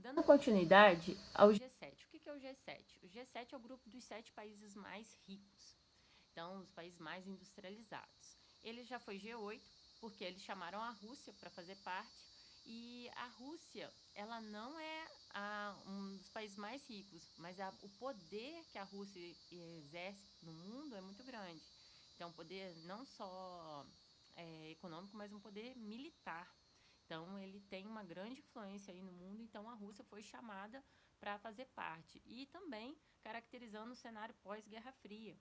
Dando continuidade ao G7. O que é o G7? O G7 é o grupo dos 7 países mais ricos, então os países mais industrializados. Ele já foi G8 porque eles chamaram a Rússia para fazer parte, e a Rússia, ela não é um dos países mais ricos, mas o poder que a Rússia exerce no mundo é muito grande. Então, poder não só econômico, mas um poder militar. Então, ele tem uma grande influência aí no mundo, então a Rússia foi chamada para fazer parte. E também caracterizando o cenário pós-Guerra Fria,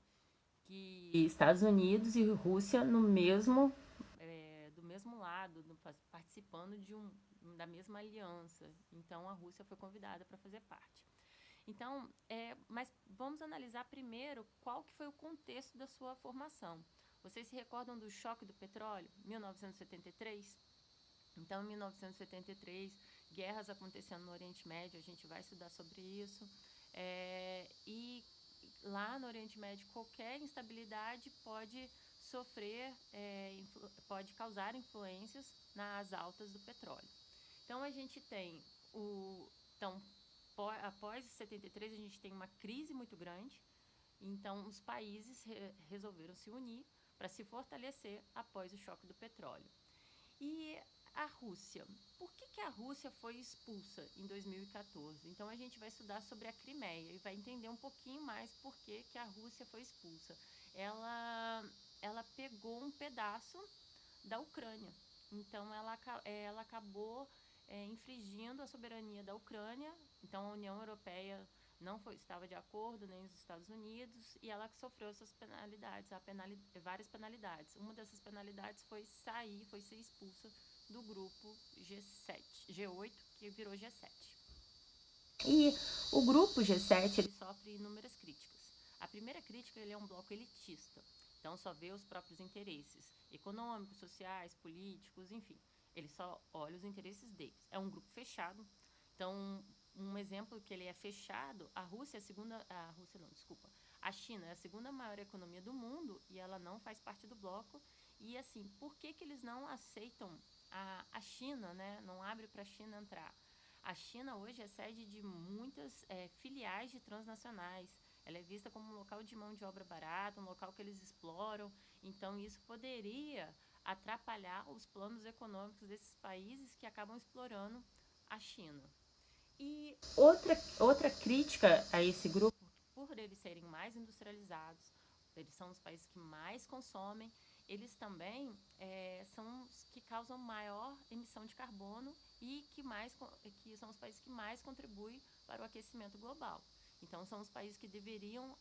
que Estados Unidos e Rússia no mesmo do mesmo lado, participando da mesma aliança. Então, a Rússia foi convidada para fazer parte. Então, mas vamos analisar primeiro qual que foi o contexto da sua formação. Vocês se recordam do choque do petróleo, 1973? Então, em 1973, guerras acontecendo no Oriente Médio, a gente vai estudar sobre isso. E lá no Oriente Médio, qualquer instabilidade pode pode causar influências nas altas do petróleo. Então, a gente tem após 73, a gente tem uma crise muito grande. Então, os países resolveram se unir para se fortalecer após o choque do petróleo. E a Rússia. Por que a Rússia foi expulsa em 2014? Então, a gente vai estudar sobre a Crimeia e vai entender um pouquinho mais por que a Rússia foi expulsa. Ela pegou um pedaço da Ucrânia. Então, ela acabou infringindo a soberania da Ucrânia. Então, a União Europeia não estava de acordo, nem os Estados Unidos, e ela sofreu essas penalidades, várias penalidades. Uma dessas penalidades foi ser expulsa do grupo G8, que virou G7. E o grupo G7, ele sofre inúmeras críticas. A primeira crítica, ele é um bloco elitista, então só vê os próprios interesses econômicos, sociais, políticos, enfim. Ele só olha os interesses deles. É um grupo fechado. Então, um exemplo que ele é fechado, a China é a segunda maior economia do mundo e ela não faz parte do bloco. E assim, por que eles não aceitam a China, né? Não abre para a China entrar? A China hoje é sede de muitas filiais de transnacionais. Ela é vista como um local de mão de obra barata, um local que eles exploram. Então, isso poderia atrapalhar os planos econômicos desses países que acabam explorando a China. E outra crítica a esse grupo, por eles serem mais industrializados, eles são os países que mais consomem, eles também são os que causam maior emissão de carbono e que são os países que mais contribuem para o aquecimento global. Então, são os países que deveriam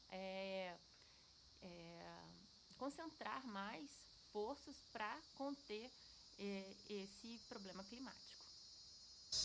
concentrar mais forças para conter esse problema climático.